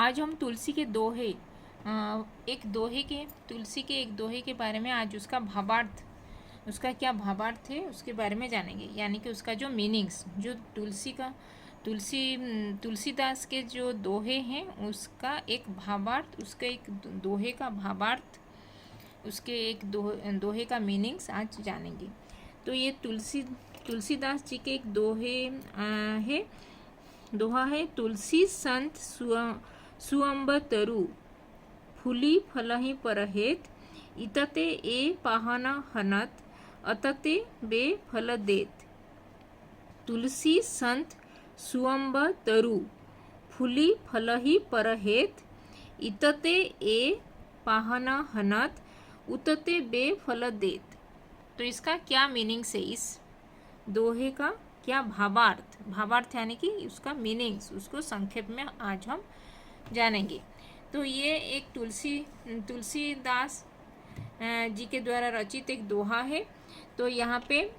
आज हम तुलसी के दोहे तुलसी के एक दोहे के बारे में, आज उसका भावार्थ, उसका क्या भावार्थ है उसके बारे में जानेंगे। यानी कि उसका जो मीनिंग्स, जो तुलसीदास के जो दोहे हैं उसका एक भावार्थ, उसका एक दोहे का भावार्थ, उसके एक दोहे का मीनिंग्स आज जानेंगे। तो ये तुलसीदास जी के एक दोहा है। तुलसी संत सुअंब तरु फुली फलहि परहेत, इतते ए पाहन हनत अतते बे फल देत। तुलसी संत सुअंब तरु फुली फलहि परहेत, इतते ए पाहन हनत उतते बे फल देत। तो इसका क्या मीनिंग्स है, इस दोहे का क्या भावार्थ यानी कि उसका मीनिंग्स, उसको संक्षेप में आज हम जानेंगे। तो ये एक तुलसीदास जी के द्वारा रचित एक दोहा है। तो यहाँ पे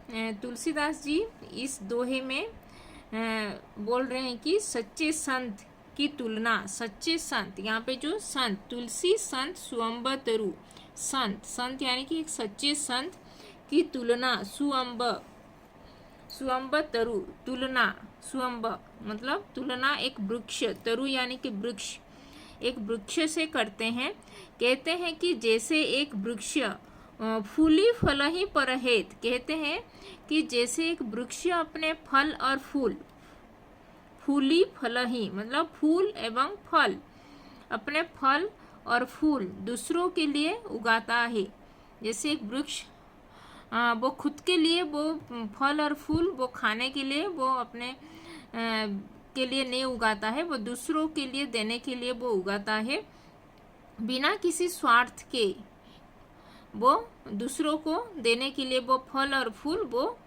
तुलसीदास जी इस दोहे में बोल रहे हैं कि सच्चे संत की तुलना, सच्चे संत, यहाँ पे जो संत, तुलसी संत सुअंब तरु, संत यानी कि एक सच्चे संत की तुलना, सुअंब तरु, तुलना, सुअंब मतलब तुलना एक वृक्ष, तरु यानी कि वृक्ष, एक वृक्ष से करते हैं। कहते हैं कि जैसे एक वृक्ष फूली फल ही परहेत, कहते हैं कि जैसे एक वृक्ष अपने फल और फूल, फूली फल ही मतलब फूल एवं फल, अपने फल और फूल दूसरों के लिए उगाता है। जैसे एक वृक्ष वो खुद के लिए वो फल और फूल वो खाने के लिए वो अपने के लिए नहीं उगाता है, वो दूसरों के लिए देने के लिए वो उगाता है, बिना किसी स्वार्थ के। वो दूसरों को देने के लिए वो फल और फूल वो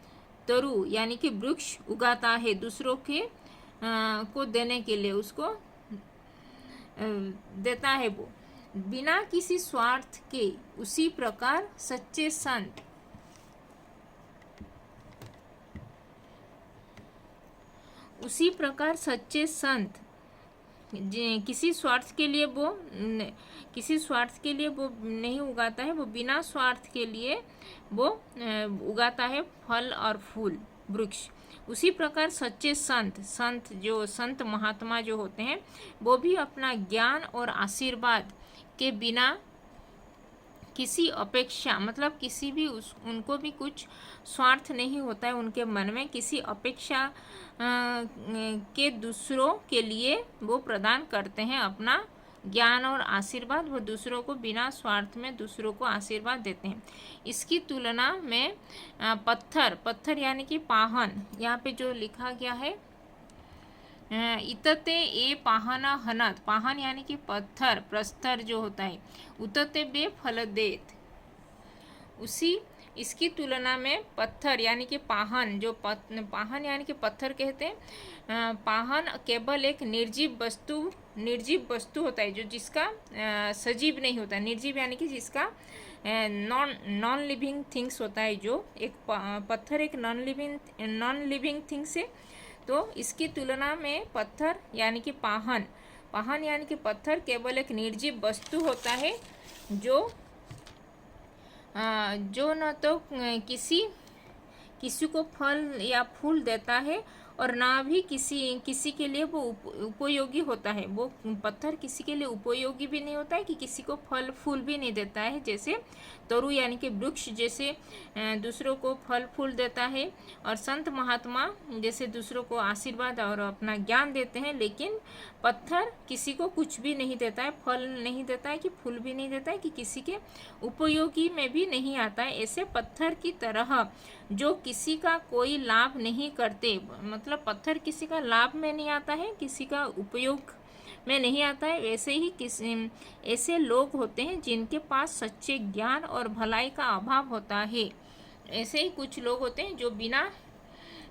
तरु यानी कि वृक्ष उगाता है, दूसरों के को देने के लिए उसको देता है वो, बिना किसी स्वार्थ के। उसी प्रकार सच्चे संत, उसी प्रकार सच्चे संत किसी स्वार्थ के लिए वो नहीं उगाता है, वो बिना स्वार्थ के लिए वो उगाता है फल और फूल, वृक्ष। उसी प्रकार सच्चे संत महात्मा जो होते हैं वो भी अपना ज्ञान और आशीर्वाद के बिना किसी अपेक्षा, मतलब किसी भी उनको भी कुछ स्वार्थ नहीं होता है उनके मन में, किसी अपेक्षा के दूसरों के लिए वो प्रदान करते हैं अपना ज्ञान और आशीर्वाद, वो दूसरों को बिना स्वार्थ में दूसरों को आशीर्वाद देते हैं। इसकी तुलना में पत्थर यानी कि पाहन, यहाँ पे जो लिखा गया है इतते ए पाहना हनत, पाहन यानी कि पत्थर, प्रस्तर जो होता है, उतते बे फल देत। इसकी तुलना में पत्थर यानी कि पाहन, जो पाहन यानी कि पत्थर कहते हैं, पाहन केवल एक निर्जीव वस्तु होता है, जो जिसका सजीव नहीं होता। निर्जीव यानी कि जिसका नॉन लिविंग थिंग्स होता है, जो एक पत्थर एक नॉन लिविंग थिंग्स है। तो इसकी तुलना में पत्थर यानी कि पाहन यानी कि पत्थर केवल एक निर्जीव वस्तु होता है, जो न तो किसी को फल या फूल देता है और ना भी किसी के लिए वो उपयोगी होता है। वो पत्थर किसी के लिए उपयोगी भी नहीं होता है कि किसी को फल फूल भी नहीं देता है। जैसे तरु यानी कि वृक्ष जैसे दूसरों को फल फूल देता है, और संत महात्मा जैसे दूसरों को आशीर्वाद और अपना ज्ञान देते हैं, लेकिन पत्थर किसी को कुछ भी नहीं देता है, फल नहीं देता है कि फूल भी नहीं देता है कि किसी के उपयोगी में भी नहीं आता है। ऐसे पत्थर की तरह जो किसी का कोई लाभ नहीं करते, मतलब पत्थर किसी का लाभ में नहीं आता है, किसी का उपयोग में नहीं आता है, वैसे ही ऐसे लोग होते हैं जिनके पास सच्चे ज्ञान और भलाई का अभाव होता है। ऐसे ही कुछ लोग होते हैं जो बिना,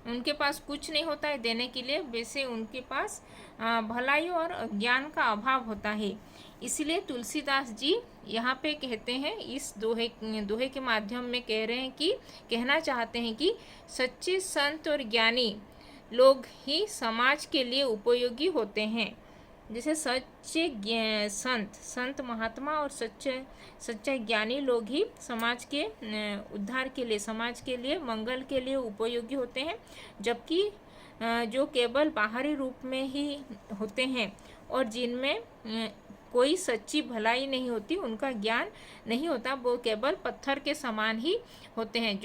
उनके पास कुछ नहीं होता है देने के लिए, वैसे उनके पास भलाई और ज्ञान का अभाव होता है। इसलिए तुलसीदास जी यहाँ पे कहते हैं, इस दोहे के माध्यम में कहना चाहते हैं कि सच्चे संत और ज्ञानी लोग ही समाज के लिए उपयोगी होते हैं। जैसे सच्चे संत महात्मा और सच्चे ज्ञानी लोग ही समाज के उद्धार के लिए, समाज के लिए, मंगल के लिए उपयोगी होते हैं, जबकि जो केवल बाहरी रूप में ही होते हैं और जिनमें कोई सच्ची भलाई नहीं होती, उनका ज्ञान नहीं होता, वो केवल पत्थर के समान ही होते हैं।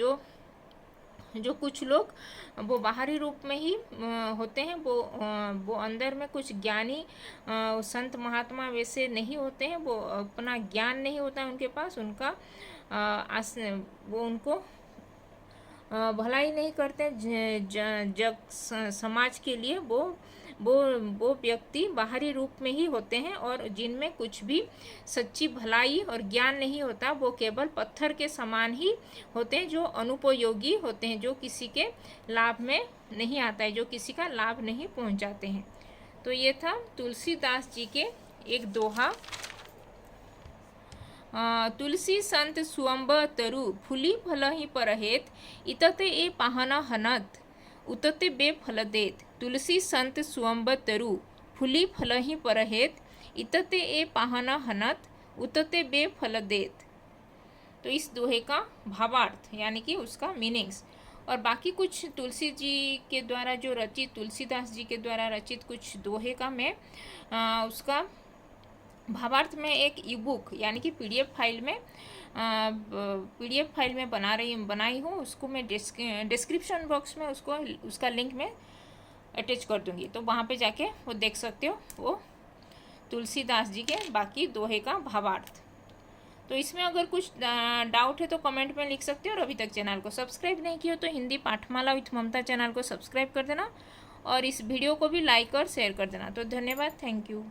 जो कुछ लोग वो बाहरी रूप में ही होते हैं, वो अंदर में कुछ ज्ञानी संत महात्मा वैसे नहीं होते हैं, वो अपना ज्ञान नहीं होता उनके पास, उनका वो उनको भलाई नहीं करते जग समाज के लिए। वो व्यक्ति बाहरी रूप में ही होते हैं और जिनमें कुछ भी सच्ची भलाई और ज्ञान नहीं होता, वो केवल पत्थर के समान ही होते हैं, जो अनुपयोगी होते हैं, जो किसी के लाभ में नहीं आता है, जो किसी का लाभ नहीं पहुंचाते हैं। तो ये था तुलसीदास जी के एक दोहा। तुलसी संत सुअंब तरु फुली फल ही परहेत, इतते ए पाहना हनत उतते बे फल देत। तुलसी संत सुअंब तरु फुली फल ही परहेत, इतते ए पाहना हनत उतते बे फल देत। तो इस दोहे का भावार्थ यानी कि उसका मीनिंग्स, और बाकी कुछ तुलसी जी के द्वारा जो रचित, तुलसीदास जी के द्वारा रचित कुछ दोहे का मैं उसका भावार्थ में एक ई बुक यानी कि पीडीएफ फाइल में बनाई हूँ, उसको मैं डिस्क्रिप्शन बॉक्स में उसका लिंक मैं अटैच कर दूँगी, तो वहाँ पे जाके वो देख सकते हो, वो तुलसीदास जी के बाकी दोहे का भावार्थ। तो इसमें अगर कुछ डाउट है तो कमेंट में लिख सकते हो, और अभी तक चैनल को सब्सक्राइब नहीं किया तो हिंदी पाठमाला विथ ममता चैनल को सब्सक्राइब कर देना, और इस वीडियो को भी लाइक और शेयर कर देना। तो धन्यवाद, थैंक यू।